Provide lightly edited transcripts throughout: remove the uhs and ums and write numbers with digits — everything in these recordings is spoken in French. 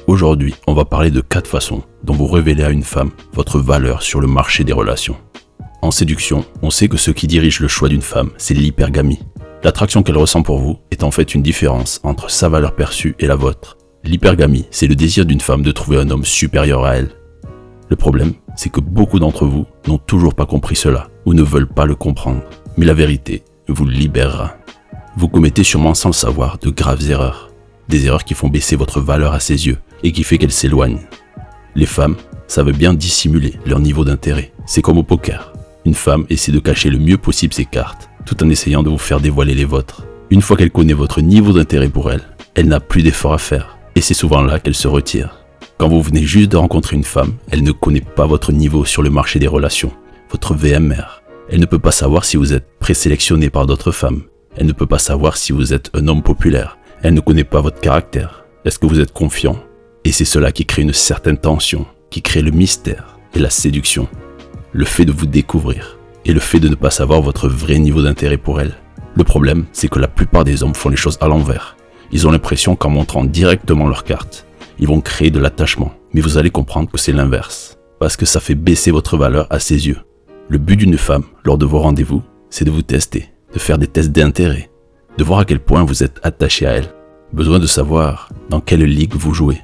Aujourd'hui, on va parler de 4 façons dont vous révélez à une femme votre valeur sur le marché des relations. En séduction, on sait que ce qui dirige le choix d'une femme, c'est l'hypergamie. L'attraction qu'elle ressent pour vous est en fait une différence entre sa valeur perçue et la vôtre. L'hypergamie, c'est le désir d'une femme de trouver un homme supérieur à elle. Le problème, c'est que beaucoup d'entre vous n'ont toujours pas compris cela ou ne veulent pas le comprendre. Mais la vérité vous libérera. Vous commettez sûrement sans le savoir de graves erreurs. Des erreurs qui font baisser votre valeur à ses yeux et qui fait qu'elle s'éloigne. Les femmes savent bien dissimuler leur niveau d'intérêt. C'est comme au poker. Une femme essaie de cacher le mieux possible ses cartes, tout en essayant de vous faire dévoiler les vôtres. Une fois qu'elle connaît votre niveau d'intérêt pour elle, elle n'a plus d'effort à faire. Et c'est souvent là qu'elle se retire. Quand vous venez juste de rencontrer une femme, elle ne connaît pas votre niveau sur le marché des relations, votre VMR. Elle ne peut pas savoir si vous êtes présélectionné par d'autres femmes. Elle ne peut pas savoir si vous êtes un homme populaire. Elle ne connaît pas votre caractère. Est-ce que vous êtes confiant? Et c'est cela qui crée une certaine tension, qui crée le mystère et la séduction. Le fait de vous découvrir et le fait de ne pas savoir votre vrai niveau d'intérêt pour elle. Le problème, c'est que la plupart des hommes font les choses à l'envers. Ils ont l'impression qu'en montrant directement leurs cartes, ils vont créer de l'attachement. Mais vous allez comprendre que c'est l'inverse, parce que ça fait baisser votre valeur à ses yeux. Le but d'une femme, lors de vos rendez-vous, c'est de vous tester, de faire des tests d'intérêt, de voir à quel point vous êtes attaché à elle. Besoin de savoir dans quelle ligue vous jouez.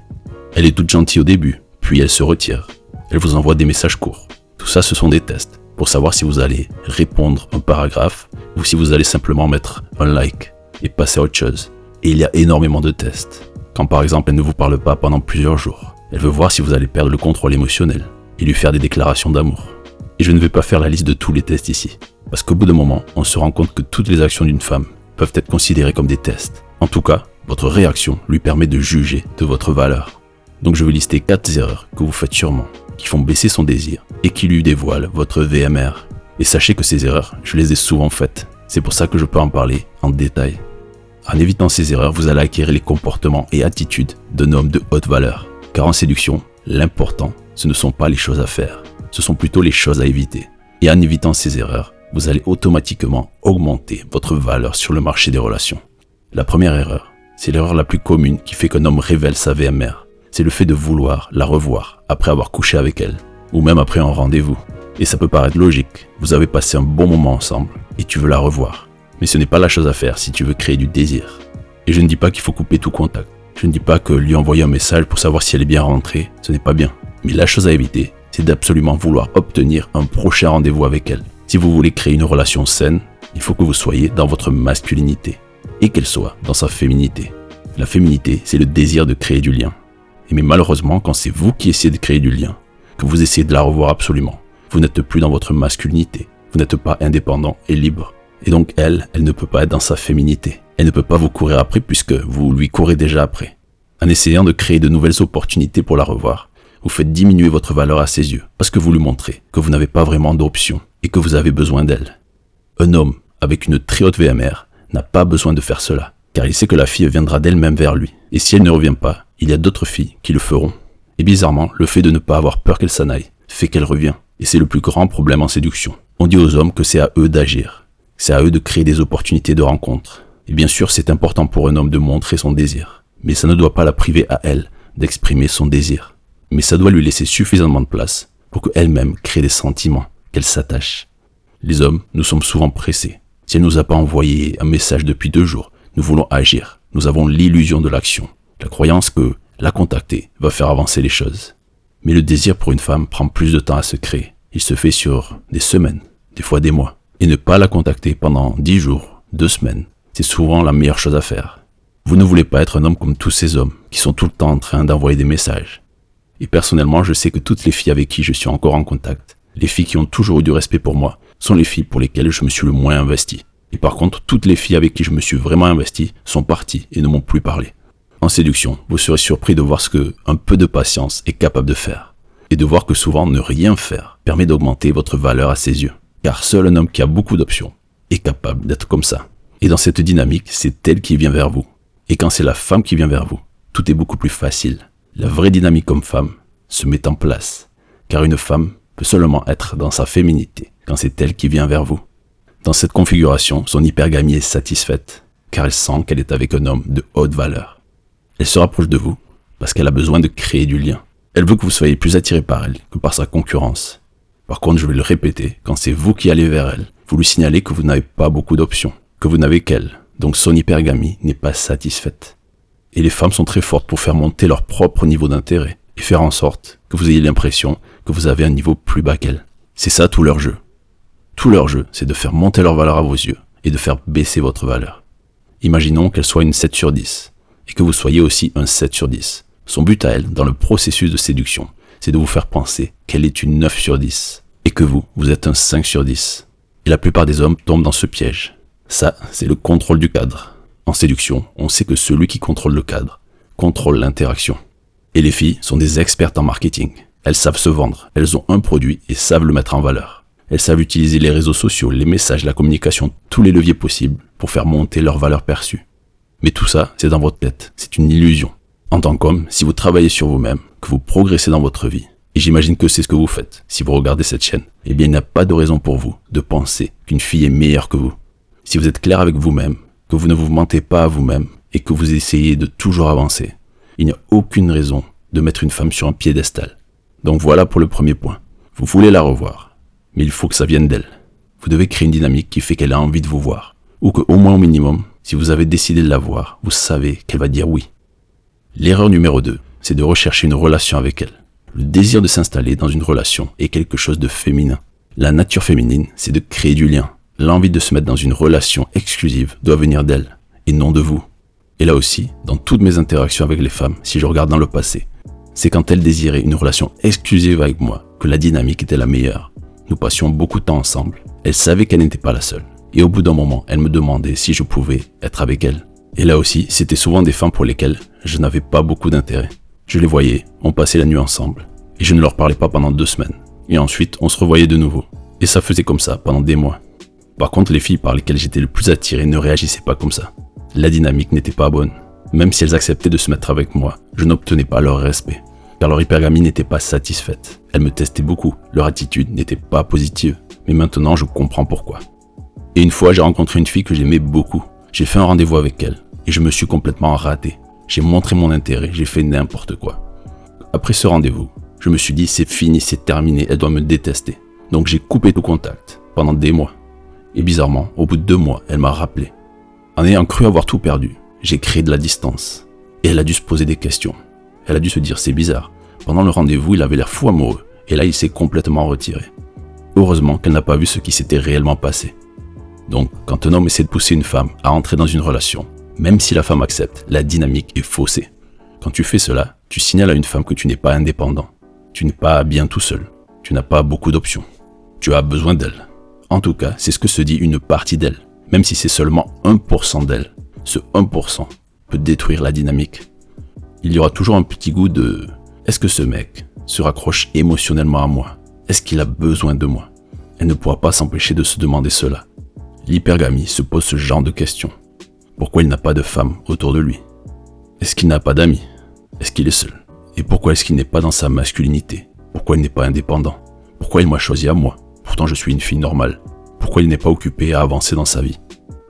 Elle est toute gentille au début, puis elle se retire. Elle vous envoie des messages courts. Tout ça, ce sont des tests pour savoir si vous allez répondre un paragraphe ou si vous allez simplement mettre un like et passer à autre chose. Et il y a énormément de tests. Quand par exemple elle ne vous parle pas pendant plusieurs jours, elle veut voir si vous allez perdre le contrôle émotionnel et lui faire des déclarations d'amour. Et je ne vais pas faire la liste de tous les tests ici, parce qu'au bout d'un moment, on se rend compte que toutes les actions d'une femme peuvent être considérées comme des tests. En tout cas, votre réaction lui permet de juger de votre valeur. Donc je vais lister 4 erreurs que vous faites sûrement, qui font baisser son désir et qui lui dévoilent votre VMR. Et sachez que ces erreurs, je les ai souvent faites. C'est pour ça que je peux en parler en détail. En évitant ces erreurs, vous allez acquérir les comportements et attitudes d'un homme de haute valeur. Car en séduction, l'important, ce ne sont pas les choses à faire, ce sont plutôt les choses à éviter. Et en évitant ces erreurs, vous allez automatiquement augmenter votre valeur sur le marché des relations. La première erreur, c'est l'erreur la plus commune qui fait qu'un homme révèle sa VMR. C'est le fait de vouloir la revoir après avoir couché avec elle, ou même après un rendez-vous. Et ça peut paraître logique, vous avez passé un bon moment ensemble et tu veux la revoir. Mais ce n'est pas la chose à faire si tu veux créer du désir. Et je ne dis pas qu'il faut couper tout contact. Je ne dis pas que lui envoyer un message pour savoir si elle est bien rentrée, ce n'est pas bien. Mais la chose à éviter, c'est d'absolument vouloir obtenir un prochain rendez-vous avec elle. Si vous voulez créer une relation saine, il faut que vous soyez dans votre masculinité et qu'elle soit dans sa féminité. La féminité, c'est le désir de créer du lien. Mais malheureusement, quand c'est vous qui essayez de créer du lien, que vous essayez de la revoir absolument, vous n'êtes plus dans votre masculinité. Vous n'êtes pas indépendant et libre. Et donc elle ne peut pas être dans sa féminité. Elle ne peut pas vous courir après puisque vous lui courez déjà après. En essayant de créer de nouvelles opportunités pour la revoir, vous faites diminuer votre valeur à ses yeux parce que vous lui montrez que vous n'avez pas vraiment d'option et que vous avez besoin d'elle. Un homme avec une très haute VMR n'a pas besoin de faire cela car il sait que la fille viendra d'elle-même vers lui. Et si elle ne revient pas, il y a d'autres filles qui le feront. Et bizarrement, le fait de ne pas avoir peur qu'elle s'en aille fait qu'elle revient. Et c'est le plus grand problème en séduction. On dit aux hommes que c'est à eux d'agir. C'est à eux de créer des opportunités de rencontre. Et bien sûr, c'est important pour un homme de montrer son désir. Mais ça ne doit pas la priver à elle d'exprimer son désir. Mais ça doit lui laisser suffisamment de place pour qu'elle-même crée des sentiments, qu'elle s'attache. Les hommes, nous sommes souvent pressés. Si elle ne nous a pas envoyé un message depuis 2 jours, nous voulons agir. Nous avons l'illusion de l'action. La croyance que la contacter va faire avancer les choses. Mais le désir pour une femme prend plus de temps à se créer. Il se fait sur des semaines, des fois des mois. Et ne pas la contacter pendant 10 jours, 2 semaines, c'est souvent la meilleure chose à faire. Vous ne voulez pas être un homme comme tous ces hommes qui sont tout le temps en train d'envoyer des messages. Et personnellement, je sais que toutes les filles avec qui je suis encore en contact, les filles qui ont toujours eu du respect pour moi, sont les filles pour lesquelles je me suis le moins investi. Et par contre, toutes les filles avec qui je me suis vraiment investi sont parties et ne m'ont plus parlé. En séduction, vous serez surpris de voir ce que un peu de patience est capable de faire. Et de voir que souvent ne rien faire permet d'augmenter votre valeur à ses yeux. Car seul un homme qui a beaucoup d'options est capable d'être comme ça. Et dans cette dynamique, c'est elle qui vient vers vous. Et quand c'est la femme qui vient vers vous, tout est beaucoup plus facile. La vraie dynamique comme femme se met en place. Car une femme peut seulement être dans sa féminité quand c'est elle qui vient vers vous. Dans cette configuration, son hypergamie est satisfaite, car elle sent qu'elle est avec un homme de haute valeur. Elle se rapproche de vous parce qu'elle a besoin de créer du lien. Elle veut que vous soyez plus attiré par elle que par sa concurrence. Par contre, je vais le répéter, quand c'est vous qui allez vers elle, vous lui signalez que vous n'avez pas beaucoup d'options, que vous n'avez qu'elle, donc son hypergamie n'est pas satisfaite. Et les femmes sont très fortes pour faire monter leur propre niveau d'intérêt et faire en sorte que vous ayez l'impression que vous avez un niveau plus bas qu'elle. C'est ça tout leur jeu. Tout leur jeu, c'est de faire monter leur valeur à vos yeux et de faire baisser votre valeur. Imaginons qu'elle soit une 7 sur 10 et que vous soyez aussi un 7 sur 10. Son but à elle, dans le processus de séduction, c'est de vous faire penser qu'elle est une 9 sur 10 et que vous êtes un 5 sur 10. Et la plupart des hommes tombent dans ce piège. Ça, c'est le contrôle du cadre. En séduction, on sait que celui qui contrôle le cadre contrôle l'interaction. Et les filles sont des expertes en marketing. Elles savent se vendre, elles ont un produit et savent le mettre en valeur. Elles savent utiliser les réseaux sociaux, les messages, la communication, tous les leviers possibles pour faire monter leur valeur perçue. Mais tout ça, c'est dans votre tête, c'est une illusion. En tant qu'homme, si vous travaillez sur vous-même, que vous progressez dans votre vie, et j'imagine que c'est ce que vous faites si vous regardez cette chaîne, eh bien il n'y a pas de raison pour vous de penser qu'une fille est meilleure que vous. Si vous êtes clair avec vous-même, que vous ne vous mentez pas à vous-même et que vous essayez de toujours avancer, il n'y a aucune raison de mettre une femme sur un piédestal. Donc voilà pour le premier point. Vous voulez la revoir, mais il faut que ça vienne d'elle. Vous devez créer une dynamique qui fait qu'elle a envie de vous voir, ou qu'au moins au minimum, si vous avez décidé de la voir, vous savez qu'elle va dire oui. L'erreur numéro 2, c'est de rechercher une relation avec elle. Le désir de s'installer dans une relation est quelque chose de féminin. La nature féminine, c'est de créer du lien. L'envie de se mettre dans une relation exclusive doit venir d'elle, et non de vous. Et là aussi, dans toutes mes interactions avec les femmes, si je regarde dans le passé, c'est quand elles désiraient une relation exclusive avec moi que la dynamique était la meilleure. Nous passions beaucoup de temps ensemble. Elles savaient qu'elle n'était pas la seule. Et au bout d'un moment, elles me demandaient si je pouvais être avec elles. Et là aussi, c'était souvent des femmes pour lesquelles je n'avais pas beaucoup d'intérêt. Je les voyais, on passait la nuit ensemble, et je ne leur parlais pas pendant 2 semaines. Et ensuite, on se revoyait de nouveau. Et ça faisait comme ça pendant des mois. Par contre, les filles par lesquelles j'étais le plus attiré ne réagissaient pas comme ça. La dynamique n'était pas bonne. Même si elles acceptaient de se mettre avec moi, je n'obtenais pas leur respect. Car leur hypergamie n'était pas satisfaite. Elles me testaient beaucoup, leur attitude n'était pas positive. Mais maintenant, je comprends pourquoi. Et une fois, j'ai rencontré une fille que j'aimais beaucoup. J'ai fait un rendez-vous avec elle, et je me suis complètement raté. J'ai montré mon intérêt, j'ai fait n'importe quoi. Après ce rendez-vous, je me suis dit c'est fini, c'est terminé, elle doit me détester. Donc j'ai coupé tout contact, pendant des mois. Et bizarrement, au bout de 2 mois, elle m'a rappelé. En ayant cru avoir tout perdu, j'ai créé de la distance. Et elle a dû se poser des questions. Elle a dû se dire c'est bizarre. Pendant le rendez-vous, il avait l'air fou amoureux, et là il s'est complètement retiré. Heureusement qu'elle n'a pas vu ce qui s'était réellement passé. Donc, quand un homme essaie de pousser une femme à entrer dans une relation, même si la femme accepte, la dynamique est faussée. Quand tu fais cela, tu signales à une femme que tu n'es pas indépendant. Tu n'es pas bien tout seul. Tu n'as pas beaucoup d'options. Tu as besoin d'elle. En tout cas, c'est ce que se dit une partie d'elle. Même si c'est seulement 1% d'elle. Ce 1% peut détruire la dynamique. Il y aura toujours un petit goût de « Est-ce que ce mec se raccroche émotionnellement à moi? Est-ce qu'il a besoin de moi ?» Elle ne pourra pas s'empêcher de se demander cela. L'hypergamie se pose ce genre de questions. Pourquoi il n'a pas de femme autour de lui? Est-ce qu'il n'a pas d'amis? Est-ce qu'il est seul? Et pourquoi est-ce qu'il n'est pas dans sa masculinité? Pourquoi il n'est pas indépendant? Pourquoi il m'a choisi à moi? Pourtant je suis une fille normale. Pourquoi il n'est pas occupé à avancer dans sa vie?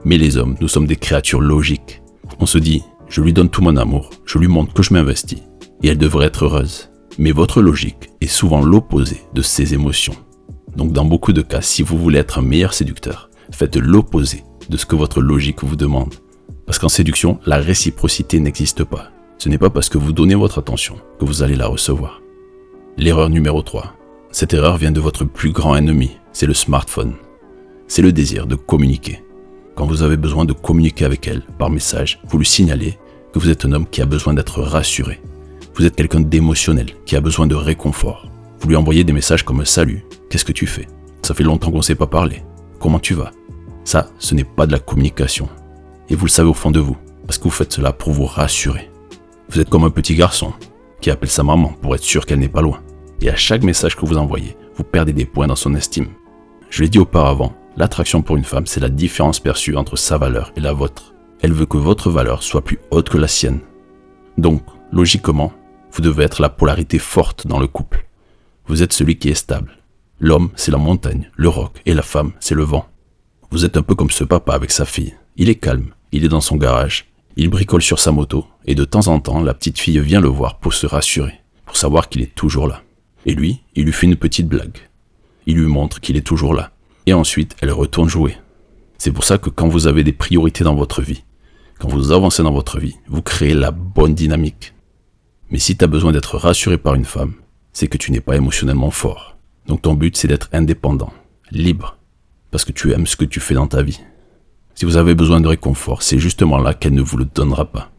Mais les hommes, nous sommes des créatures logiques. On se dit, je lui donne tout mon amour, je lui montre que je m'investis, et elle devrait être heureuse. Mais votre logique est souvent l'opposé de ses émotions. Donc dans beaucoup de cas, si vous voulez être un meilleur séducteur, faites l'opposé de ce que votre logique vous demande. Parce qu'en séduction, la réciprocité n'existe pas. Ce n'est pas parce que vous donnez votre attention que vous allez la recevoir. L'erreur numéro 3. Cette erreur vient de votre plus grand ennemi, c'est le smartphone. C'est le désir de communiquer. Quand vous avez besoin de communiquer avec elle par message, vous lui signalez que vous êtes un homme qui a besoin d'être rassuré. Vous êtes quelqu'un d'émotionnel, qui a besoin de réconfort. Vous lui envoyez des messages comme « Salut, qu'est-ce que tu fais? Ça fait longtemps qu'on ne s'est pas parlé. Comment tu vas ?» Ça, ce n'est pas de la communication. Et vous le savez au fond de vous, parce que vous faites cela pour vous rassurer. Vous êtes comme un petit garçon qui appelle sa maman pour être sûr qu'elle n'est pas loin. Et à chaque message que vous envoyez, vous perdez des points dans son estime. Je l'ai dit auparavant, l'attraction pour une femme, c'est la différence perçue entre sa valeur et la vôtre. Elle veut que votre valeur soit plus haute que la sienne. Donc, logiquement, vous devez être la polarité forte dans le couple. Vous êtes celui qui est stable. L'homme, c'est la montagne, le roc, et la femme, c'est le vent. Vous êtes un peu comme ce papa avec sa fille. Il est calme, il est dans son garage, Il bricole sur sa moto et de temps en temps, la petite fille vient le voir pour se rassurer, pour savoir qu'il est toujours là. Et lui, il lui fait une petite blague. Il lui montre qu'il est toujours là. Et ensuite, elle retourne jouer. C'est pour ça que quand vous avez des priorités dans votre vie, quand vous avancez dans votre vie, vous créez la bonne dynamique. Mais si tu as besoin d'être rassuré par une femme, c'est que tu n'es pas émotionnellement fort. Donc ton but, c'est d'être indépendant, libre, parce que tu aimes ce que tu fais dans ta vie. Si vous avez besoin de réconfort, c'est justement là qu'elle ne vous le donnera pas.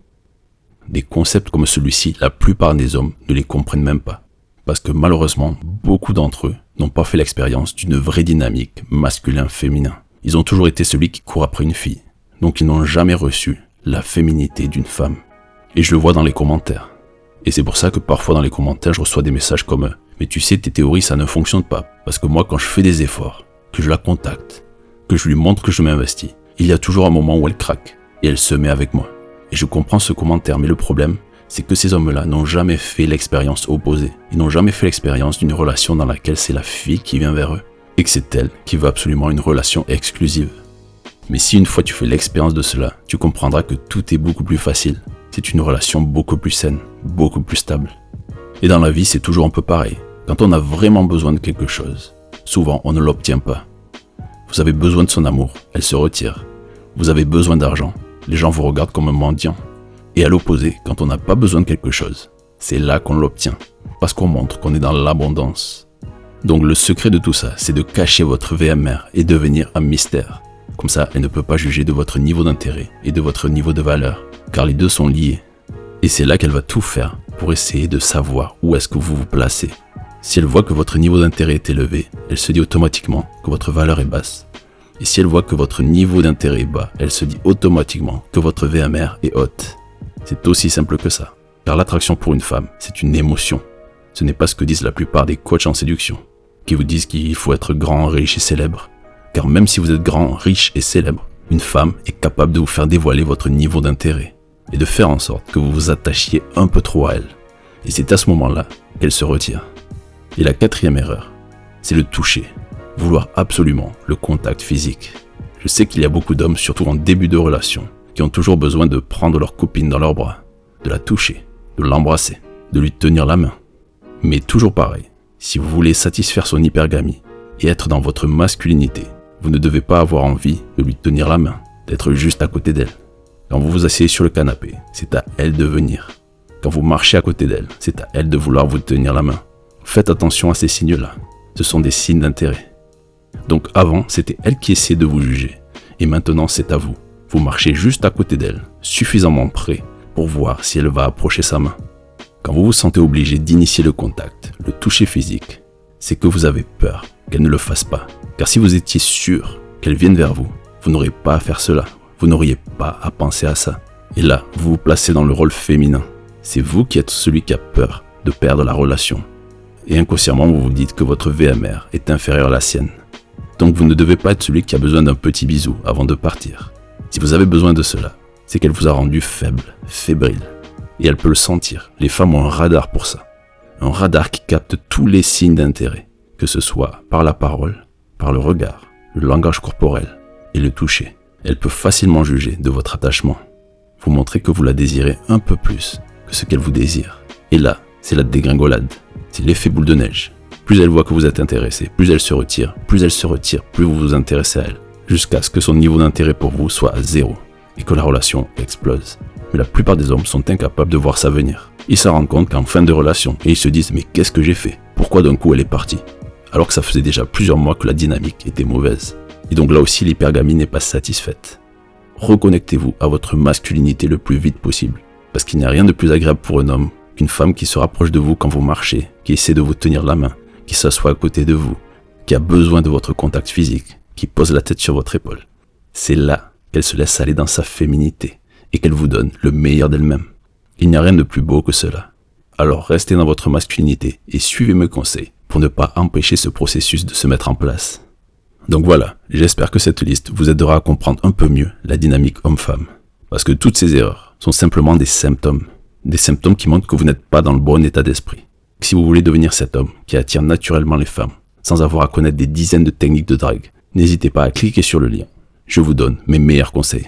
Des concepts comme celui-ci, la plupart des hommes ne les comprennent même pas. Parce que malheureusement, beaucoup d'entre eux n'ont pas fait l'expérience d'une vraie dynamique masculin-féminin. Ils ont toujours été celui qui court après une fille. Donc ils n'ont jamais reçu la féminité d'une femme. Et je le vois dans les commentaires. Et c'est pour ça que parfois dans les commentaires, je reçois des messages comme « Mais tu sais, tes théories, ça ne fonctionne pas. Parce que moi, quand je fais des efforts, que je la contacte, que je lui montre que je m'investis, il y a toujours un moment où elle craque. Et elle se met avec moi. » Et je comprends ce commentaire, mais le problème, c'est que ces hommes-là n'ont jamais fait l'expérience opposée. Ils n'ont jamais fait l'expérience d'une relation dans laquelle c'est la fille qui vient vers eux. Et que c'est elle qui veut absolument une relation exclusive. Mais si une fois tu fais l'expérience de cela, tu comprendras que tout est beaucoup plus facile. C'est une relation beaucoup plus saine, beaucoup plus stable. Et dans la vie, c'est toujours un peu pareil. Quand on a vraiment besoin de quelque chose, souvent on ne l'obtient pas. Vous avez besoin de son amour, elle se retire. Vous avez besoin d'argent, les gens vous regardent comme un mendiant. Et à l'opposé, quand on n'a pas besoin de quelque chose, c'est là qu'on l'obtient. Parce qu'on montre qu'on est dans l'abondance. Donc le secret de tout ça, c'est de cacher votre VMR et devenir un mystère. Comme ça, elle ne peut pas juger de votre niveau d'intérêt et de votre niveau de valeur, car les deux sont liés. Et c'est là qu'elle va tout faire pour essayer de savoir où est-ce que vous vous placez. Si elle voit que votre niveau d'intérêt est élevé, elle se dit automatiquement que votre valeur est basse. Et si elle voit que votre niveau d'intérêt est bas, elle se dit automatiquement que votre VMR est haute. C'est aussi simple que ça. Car l'attraction pour une femme, c'est une émotion. Ce n'est pas ce que disent la plupart des coachs en séduction, qui vous disent qu'il faut être grand, riche et célèbre. Car même si vous êtes grand, riche et célèbre, une femme est capable de vous faire dévoiler votre niveau d'intérêt et de faire en sorte que vous vous attachiez un peu trop à elle. Et c'est à ce moment-là qu'elle se retire. Et la quatrième erreur, c'est le toucher. Vouloir absolument le contact physique. Je sais qu'il y a beaucoup d'hommes, surtout en début de relation, qui ont toujours besoin de prendre leur copine dans leurs bras, de la toucher, de l'embrasser, de lui tenir la main. Mais toujours pareil, si vous voulez satisfaire son hypergamie et être dans votre masculinité, vous ne devez pas avoir envie de lui tenir la main, d'être juste à côté d'elle. Quand vous vous asseyez sur le canapé, c'est à elle de venir. Quand vous marchez à côté d'elle, c'est à elle de vouloir vous tenir la main. Faites attention à ces signes-là. Ce sont des signes d'intérêt. Donc avant, c'était elle qui essayait de vous juger. Et maintenant, c'est à vous. Vous marchez juste à côté d'elle, suffisamment près pour voir si elle va approcher sa main. Quand vous vous sentez obligé d'initier le contact, le toucher physique, c'est que vous avez peur qu'elle ne le fasse pas. Car si vous étiez sûr qu'elle vienne vers vous, vous n'aurez pas à faire cela. Vous n'auriez pas à penser à ça. Et là, vous vous placez dans le rôle féminin. C'est vous qui êtes celui qui a peur de perdre la relation. Et inconsciemment, vous vous dites que votre VMR est inférieur à la sienne. Donc vous ne devez pas être celui qui a besoin d'un petit bisou avant de partir. Si vous avez besoin de cela, c'est qu'elle vous a rendu faible, fébrile. Et elle peut le sentir. Les femmes ont un radar pour ça. Un radar qui capte tous les signes d'intérêt, que ce soit par la parole, par le regard, le langage corporel et le toucher. Elle peut facilement juger de votre attachement. Vous montrez que vous la désirez un peu plus que ce qu'elle vous désire. Et là, c'est la dégringolade. C'est l'effet boule de neige. Plus elle voit que vous êtes intéressé, plus elle se retire, plus vous vous intéressez à elle. Jusqu'à ce que son niveau d'intérêt pour vous soit à 0 et que la relation explose. Mais la plupart des hommes sont incapables de voir ça venir. Ils s'en rendent compte qu'en fin de relation et ils se disent « Mais qu'est-ce que j'ai fait? Pourquoi d'un coup elle est partie ?» Alors que ça faisait déjà plusieurs mois que la dynamique était mauvaise. Et donc là aussi l'hypergamie n'est pas satisfaite. Reconnectez-vous à votre masculinité le plus vite possible. Parce qu'il n'y a rien de plus agréable pour un homme qu'une femme qui se rapproche de vous quand vous marchez, qui essaie de vous tenir la main, qui s'assoit à côté de vous, qui a besoin de votre contact physique, qui pose la tête sur votre épaule. C'est là qu'elle se laisse aller dans sa féminité et qu'elle vous donne le meilleur d'elle-même. Il n'y a rien de plus beau que cela. Alors restez dans votre masculinité et suivez mes conseils pour ne pas empêcher ce processus de se mettre en place. Donc voilà, j'espère que cette liste vous aidera à comprendre un peu mieux la dynamique homme-femme. Parce que toutes ces erreurs sont simplement des symptômes qui montrent que vous n'êtes pas dans le bon état d'esprit. Si vous voulez devenir cet homme qui attire naturellement les femmes, sans avoir à connaître des dizaines de techniques de drague, n'hésitez pas à cliquer sur le lien. Je vous donne mes meilleurs conseils.